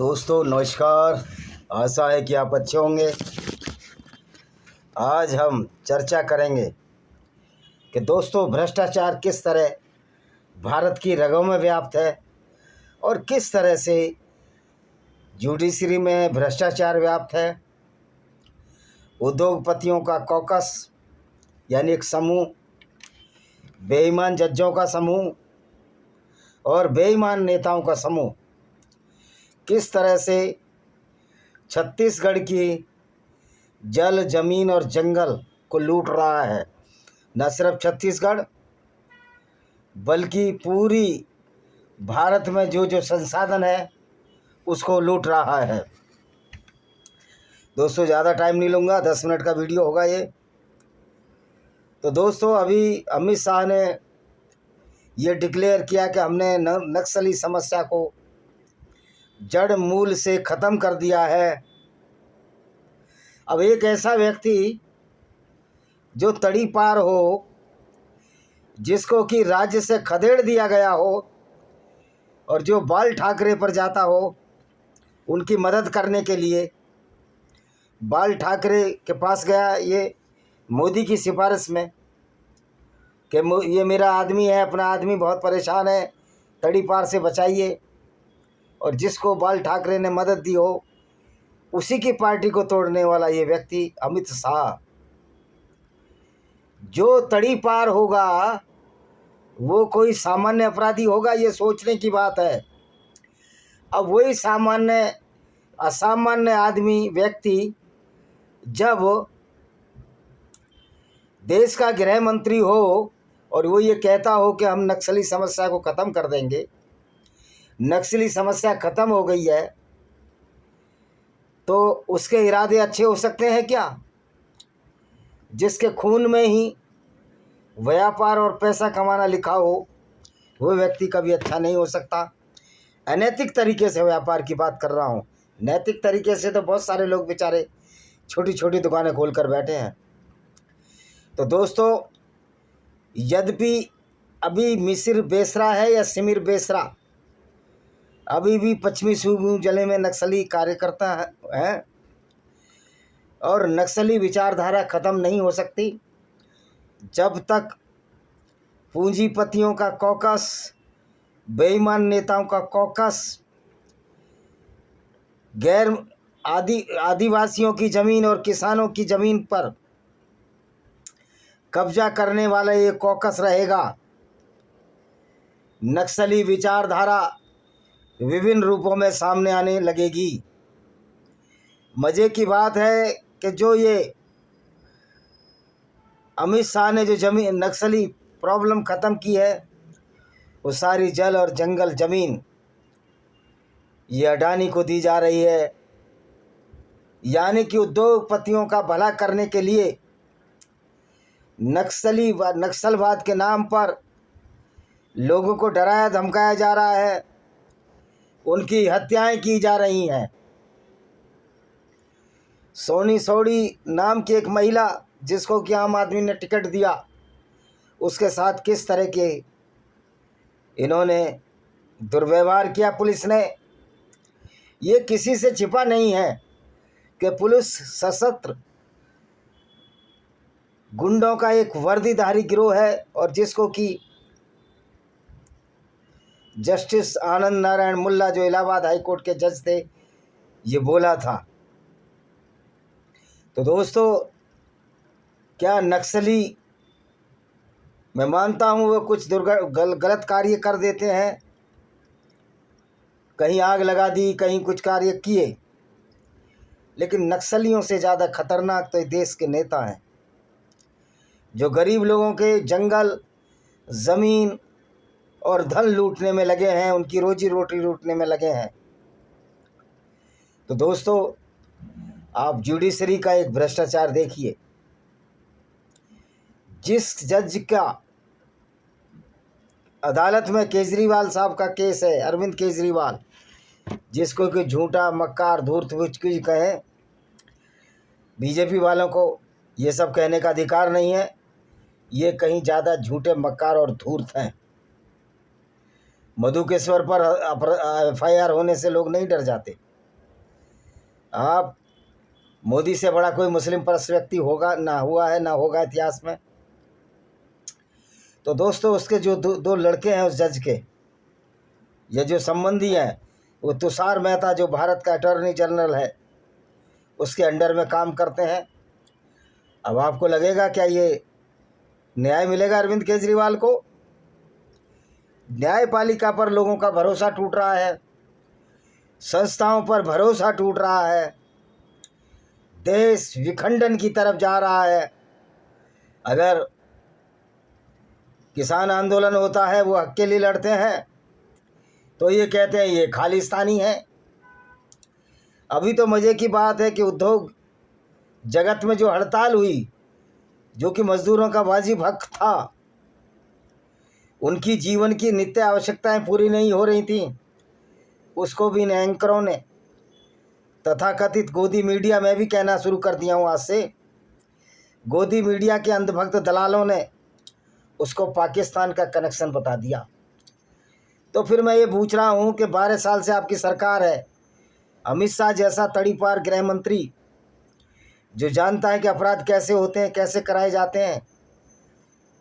दोस्तों नमस्कार। आशा है कि आप अच्छे होंगे। आज हम चर्चा करेंगे कि दोस्तों भ्रष्टाचार किस तरह भारत की रगों में व्याप्त है और किस तरह से जुडिशरी में भ्रष्टाचार व्याप्त है। उद्योगपतियों का कॉकस यानी एक समूह, बेईमान जजों का समूह और बेईमान नेताओं का समूह किस तरह से छत्तीसगढ़ की जल, जमीन और जंगल को लूट रहा है। न सिर्फ छत्तीसगढ़ बल्कि पूरी भारत में जो जो संसाधन है उसको लूट रहा है। दोस्तों ज़्यादा टाइम नहीं लूँगा, 10 मिनट का वीडियो होगा ये। तो दोस्तों अभी अमित शाह ने ये डिक्लेयर किया कि हमने नक्सली समस्या को जड़ मूल से ख़त्म कर दिया है। अब एक ऐसा व्यक्ति जो तड़ी पार हो, जिसको कि राज्य से खदेड़ दिया गया हो और जो बाल ठाकरे पर जाता हो उनकी मदद करने के लिए, बाल ठाकरे के पास गया ये मोदी की सिफारिश में कि ये मेरा आदमी है, अपना आदमी बहुत परेशान है, तड़ी पार से बचाइए। और जिसको बाल ठाकरे ने मदद दी हो उसी की पार्टी को तोड़ने वाला ये व्यक्ति अमित शाह। जो तड़ी पार होगा वो कोई सामान्य अपराधी होगा, ये सोचने की बात है। अब वही सामान्य असामान्य आदमी व्यक्ति जब देश का गृह मंत्री हो और वो ये कहता हो कि हम नक्सली समस्या को ख़त्म कर देंगे, नक्सली समस्या ख़त्म हो गई है, तो उसके इरादे अच्छे हो सकते हैं क्या? जिसके खून में ही व्यापार और पैसा कमाना लिखा हो वो व्यक्ति कभी अच्छा नहीं हो सकता। अनैतिक तरीके से व्यापार की बात कर रहा हूँ। नैतिक तरीके से तो बहुत सारे लोग बेचारे छोटी छोटी दुकानें खोल कर बैठे हैं। तो दोस्तों यद्यपि अभी मिसिर बेसरा है या सिमिर बेसरा, अभी भी पश्चिमी सिंहभूम जिले में नक्सली कार्यकर्ता हैं और नक्सली विचारधारा ख़त्म नहीं हो सकती जब तक पूंजीपतियों का कॉकस, बेईमान नेताओं का कॉकस, गैर आदिवासियों की ज़मीन और किसानों की ज़मीन पर कब्जा करने वाला ये कॉकस रहेगा। नक्सली विचारधारा विभिन्न रूपों में सामने आने लगेगी। मज़े की बात है कि जो ये अमित शाह ने जो जमीन नक्सली प्रॉब्लम ख़त्म की है वो सारी जल और जंगल ज़मीन ये अडानी को दी जा रही है। यानी कि उद्योगपतियों का भला करने के लिए नक्सलवाद के नाम पर लोगों को डराया धमकाया जा रहा है, उनकी हत्याएं की जा रही हैं। सोनी सोडी नाम की एक महिला जिसको कि आम आदमी ने टिकट दिया, उसके साथ किस तरह के इन्होंने दुर्व्यवहार किया पुलिस ने। ये किसी से छिपा नहीं है कि पुलिस सशस्त्र गुंडों का एक वर्दीधारी गिरोह है और जिसको कि जस्टिस आनंद नारायण मुल्ला जो इलाहाबाद हाई कोर्ट के जज थे ये बोला था। तो दोस्तों क्या नक्सली, मैं मानता हूँ वो कुछ गलत कार्य कर देते हैं, कहीं आग लगा दी, कहीं कुछ कार्य किए, लेकिन नक्सलियों से ज़्यादा खतरनाक तो देश के नेता हैं जो गरीब लोगों के जंगल, ज़मीन और धन लूटने में लगे हैं, उनकी रोजी रोटी लूटने में लगे हैं। तो दोस्तों आप जुडिशरी का एक भ्रष्टाचार देखिए। जिस जज का अदालत में केजरीवाल साहब का केस है, अरविंद केजरीवाल, जिसको कि झूठा, मक्कार, धूर्त कुछ कहे, बीजेपी वालों को ये सब कहने का अधिकार नहीं है। ये कहीं ज़्यादा झूठे, मक्कार और धूर्त हैं। मधुकेश्वर पर FIR होने से लोग नहीं डर जाते। आप मोदी से बड़ा कोई मुस्लिम परस्त व्यक्ति होगा ना, हुआ है ना होगा इतिहास में। तो दोस्तों, उसके जो दो लड़के हैं उस जज के, ये जो संबंधी हैं, वो तुषार मेहता जो भारत का अटॉर्नी जनरल है उसके अंडर में काम करते हैं। अब आपको लगेगा क्या ये न्याय मिलेगा अरविंद केजरीवाल को? न्यायपालिका पर लोगों का भरोसा टूट रहा है, संस्थाओं पर भरोसा टूट रहा है, देश विखंडन की तरफ जा रहा है। अगर किसान आंदोलन होता है, वो हक के लिए लड़ते हैं, तो ये कहते हैं ये खालिस्तानी है। अभी तो मज़े की बात है कि उद्योग जगत में जो हड़ताल हुई, जो कि मजदूरों का वाजिब हक था, उनकी जीवन की नित्य आवश्यकताएं पूरी नहीं हो रही थीं, उसको भी इन एंकरों ने, तथाकथित गोदी मीडिया, में भी कहना शुरू कर दिया हूँ आज से, गोदी मीडिया के अंधभक्त दलालों ने उसको पाकिस्तान का कनेक्शन बता दिया। तो फिर मैं ये पूछ रहा हूँ कि 12 साल से आपकी सरकार है, अमित शाह जैसा तड़ीपार गृह मंत्री जो जानता है कि अपराध कैसे होते हैं, कैसे कराए जाते हैं,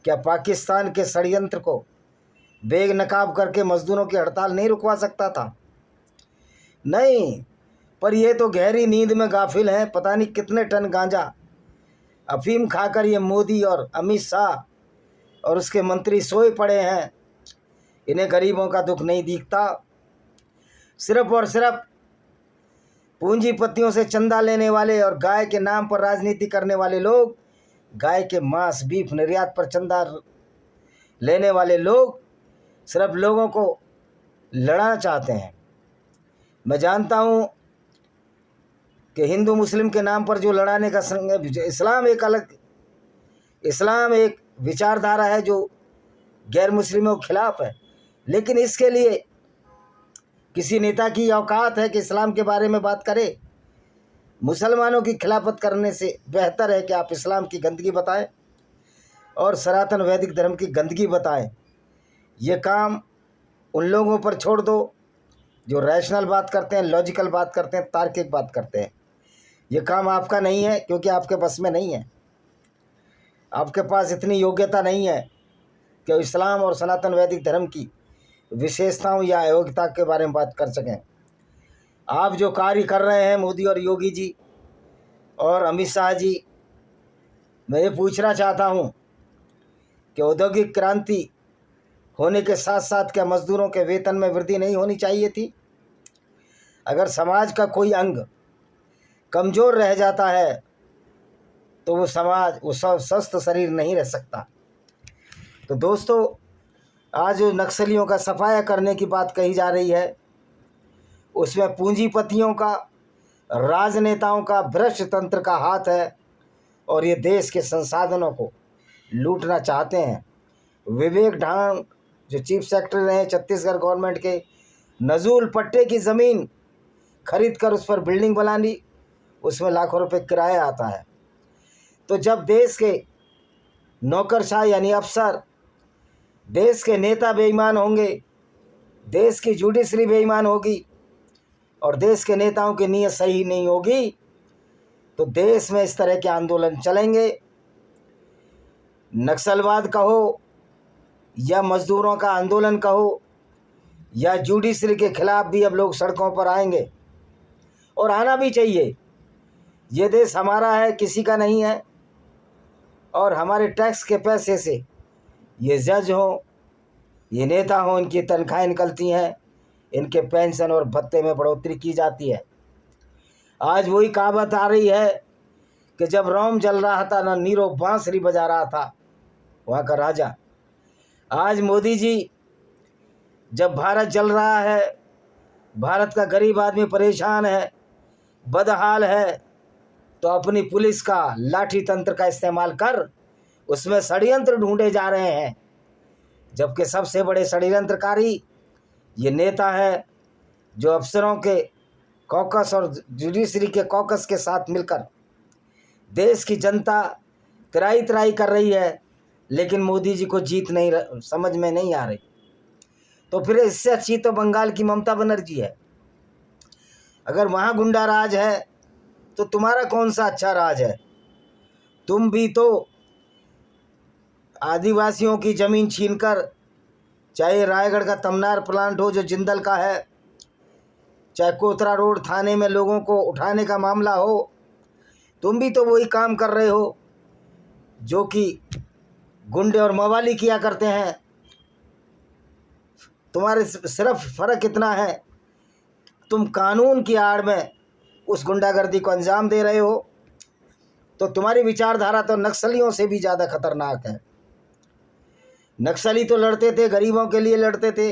क्या पाकिस्तान के षड्यंत्र को बेनकाब करके मजदूरों की हड़ताल नहीं रुकवा सकता था? नहीं, पर ये तो गहरी नींद में गाफिल हैं। पता नहीं कितने टन गांजा अफीम खाकर ये मोदी और अमित शाह और उसके मंत्री सोए पड़े हैं। इन्हें गरीबों का दुख नहीं दिखता। सिर्फ और सिर्फ पूंजीपतियों से चंदा लेने वाले और गाय के नाम पर राजनीति करने वाले लोग, गाय के मांस बीफ निर्यात पर चंदा लेने वाले लोग सिर्फ लोगों को लड़ाना चाहते हैं। मैं जानता हूँ कि हिंदू मुस्लिम के नाम पर जो लड़ाने का इस्लाम एक अलग, इस्लाम एक विचारधारा है जो गैर मुस्लिमों के खिलाफ है, लेकिन इसके लिए किसी नेता की औकात है कि इस्लाम के बारे में बात करे? मुसलमानों की खिलाफत करने से बेहतर है कि आप इस्लाम की गंदगी बताएं और सनातन वैदिक धर्म की गंदगी बताएं। ये काम उन लोगों पर छोड़ दो जो रैशनल बात करते हैं, लॉजिकल बात करते हैं, तार्किक बात करते हैं। ये काम आपका नहीं है, क्योंकि आपके बस में नहीं है। आपके पास इतनी योग्यता नहीं है कि इस्लाम और सनातन वैदिक धर्म की विशेषताओं या अयोग्यता के बारे में बात कर सकें। आप जो कार्य कर रहे हैं मोदी और योगी जी और अमित शाह जी, मैं ये पूछना चाहता हूँ कि औद्योगिक क्रांति होने के साथ साथ क्या मजदूरों के वेतन में वृद्धि नहीं होनी चाहिए थी? अगर समाज का कोई अंग कमज़ोर रह जाता है तो वो समाज, वो स्वस्थ शरीर नहीं रह सकता। तो दोस्तों, आज जो नक्सलियों का सफाया करने की बात कही जा रही है, उसमें पूंजीपतियों का, राजनेताओं का, भ्रष्ट तंत्र का हाथ है और ये देश के संसाधनों को लूटना चाहते हैं। विवेक ढांग जो चीफ सेक्रेटरी हैं छत्तीसगढ़ गवर्नमेंट के, नजूल पट्टे की ज़मीन खरीद कर उस पर बिल्डिंग बना ली, उसमें लाखों रुपए किराया आता है। तो जब देश के नौकरशाह यानी अफसर, देश के नेता बेईमान होंगे, देश की जुडिशरी बेईमान होगी और देश के नेताओं की नीयत सही नहीं होगी, तो देश में इस तरह के आंदोलन चलेंगे। नक्सलवाद कहो या मजदूरों का आंदोलन कहो या जुडिशरी के खिलाफ भी अब लोग सड़कों पर आएंगे, और आना भी चाहिए। ये देश हमारा है, किसी का नहीं है, और हमारे टैक्स के पैसे से ये जज हों, ये नेता हों, इनकी तनख्वाहें निकलती हैं, इनके पेंशन और भत्ते में बढ़ोतरी की जाती है। आज वही कहावत आ रही है कि जब रोम जल रहा था ना नीरो बांसुरी बजा रहा था वहाँ का राजा। आज मोदी जी, जब भारत जल रहा है, भारत का गरीब आदमी परेशान है, बदहाल है, तो अपनी पुलिस का लाठी तंत्र का इस्तेमाल कर उसमें षड्यंत्र ढूंढे जा रहे हैं, जबकि सबसे बड़े षड्यंत्रकारी ये नेता है जो अफसरों के कॉकस और जुडिशरी के कॉकस के साथ मिलकर देश की जनता त्राही त्राही कर रही है, लेकिन मोदी जी को जीत नहीं समझ में नहीं आ रही। तो फिर इससे अच्छी तो बंगाल की ममता बनर्जी है। अगर वहाँ गुंडा राज है तो तुम्हारा कौन सा अच्छा राज है? तुम भी तो आदिवासियों की ज़मीन छीनकर, चाहे रायगढ़ का तमनार प्लांट हो जो जिंदल का है, चाहे कोतरा रोड थाने में लोगों को उठाने का मामला हो, तुम भी तो वही काम कर रहे हो जो कि गुंडे और मवाली किया करते हैं। तुम्हारे सिर्फ फ़र्क इतना है, तुम कानून की आड़ में उस गुंडागर्दी को अंजाम दे रहे हो। तो तुम्हारी विचारधारा तो नक्सलियों से भी ज़्यादा खतरनाक है। नक्सली तो लड़ते थे, गरीबों के लिए लड़ते थे,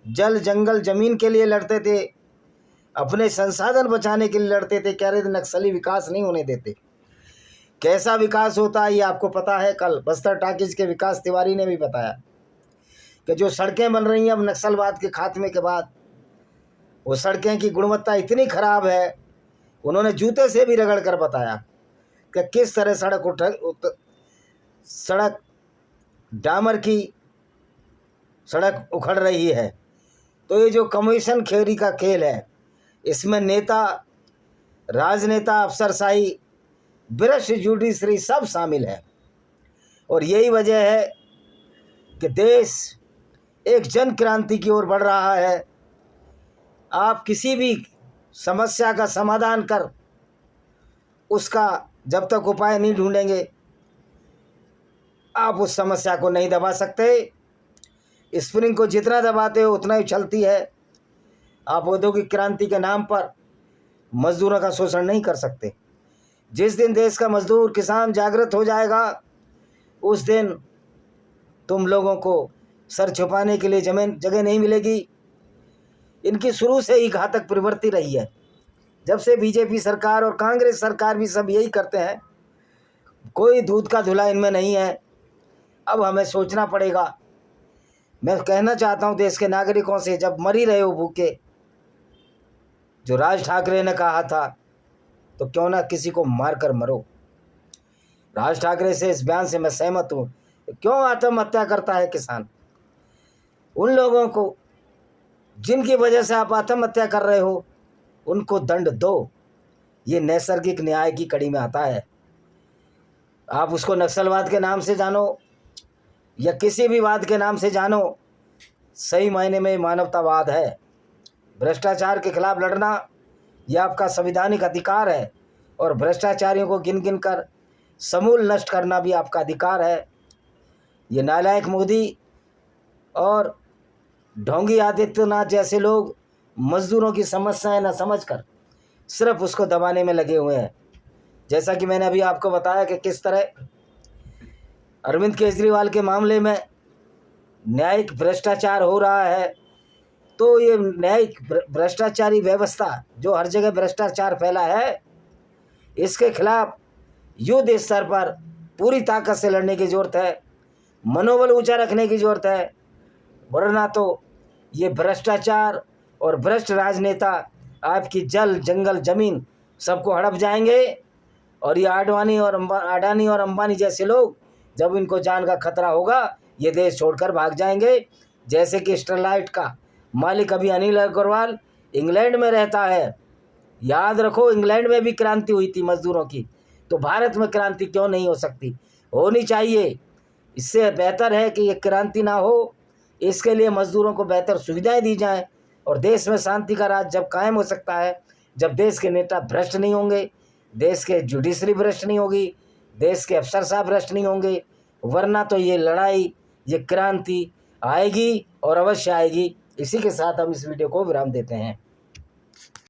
जल जंगल ज़मीन के लिए लड़ते थे, अपने संसाधन बचाने के लिए लड़ते थे। कह रहे थे नक्सली विकास नहीं होने देते। कैसा विकास होता है ये आपको पता है। कल बस्तर टाकीज के विकास तिवारी ने भी बताया कि जो सड़कें बन रही हैं अब नक्सलवाद के खात्मे के बाद, वो सड़कें की गुणवत्ता इतनी ख़राब है, उन्होंने जूते से भी रगड़ कर बताया कि किस तरह सड़क डामर की सड़क उखड़ रही है। तो ये जो कमीशन खेरी का खेल है, इसमें नेता, राजनेता, अफसरशाही, भ्रष्ट जुडिशरी सब शामिल है। और यही वजह है कि देश एक जन क्रांति की ओर बढ़ रहा है। आप किसी भी समस्या का समाधान कर उसका जब तक उपाय नहीं ढूंढेंगे, आप उस समस्या को नहीं दबा सकते। स्प्रिंग को जितना दबाते हो उतना ही चलती है। आप औद्योगिक क्रांति के नाम पर मजदूरों का शोषण नहीं कर सकते। जिस दिन देश का मजदूर किसान जागृत हो जाएगा, उस दिन तुम लोगों को सर छुपाने के लिए जगह नहीं मिलेगी। इनकी शुरू से ही घातक प्रवृत्ति रही है। जब से बीजेपी सरकार और कांग्रेस सरकार भी सब यही करते हैं, कोई दूध का धुला इनमें नहीं है। अब हमें सोचना पड़ेगा। मैं कहना चाहता हूं देश के नागरिकों से, जब मर ही रहे हो भूखे, जो राज ठाकरे ने कहा था, तो क्यों ना किसी को मार कर मरो। राज ठाकरे से इस बयान से मैं सहमत हूँ। क्यों आत्महत्या करता है किसान? उन लोगों को जिनकी वजह से आप आत्महत्या कर रहे हो, उनको दंड दो। ये नैसर्गिक न्याय की कड़ी में आता है। आप उसको नक्सलवाद के नाम से जानो या किसी भी वाद के नाम से जानो, सही मायने में मानवतावाद है। भ्रष्टाचार के खिलाफ लड़ना यह आपका संवैधानिक अधिकार है, और भ्रष्टाचारियों को गिन गिन कर समूल नष्ट करना भी आपका अधिकार है। ये नालायक मोदी और ढोंगी आदित्यनाथ जैसे लोग मजदूरों की समस्याएं न समझकर सिर्फ उसको दबाने में लगे हुए हैं। जैसा कि मैंने अभी आपको बताया कि किस तरह अरविंद केजरीवाल के मामले में न्यायिक भ्रष्टाचार हो रहा है। तो ये न्यायिक भ्रष्टाचारी व्यवस्था जो हर जगह भ्रष्टाचार फैला है, इसके खिलाफ युद्ध स्तर पर पूरी ताकत से लड़ने की ज़रूरत है, मनोबल ऊंचा रखने की ज़रूरत है। वरना तो ये भ्रष्टाचार और भ्रष्ट राजनेता आपकी जल जंगल ज़मीन सबको हड़प जाएंगे। और ये अडानी और अंबानी जैसे लोग, जब इनको जान का खतरा होगा, ये देश छोड़कर भाग जाएंगे। जैसे कि स्टरलाइट का मालिक अभी अनिल अग्रवाल इंग्लैंड में रहता है। याद रखो, इंग्लैंड में भी क्रांति हुई थी मजदूरों की, तो भारत में क्रांति क्यों नहीं हो सकती? होनी चाहिए। इससे बेहतर है कि ये क्रांति ना हो, इसके लिए मजदूरों को बेहतर सुविधाएं दी जाएं। और देश में शांति का राज जब कायम हो सकता है, जब देश के नेता भ्रष्ट नहीं होंगे, देश के जुडिशरी भ्रष्ट नहीं होगी, देश के अफसरशाह भ्रष्ट नहीं होंगे। वरना तो ये लड़ाई, ये क्रांति आएगी और अवश्य आएगी। इसी के साथ हम इस वीडियो को विराम देते हैं।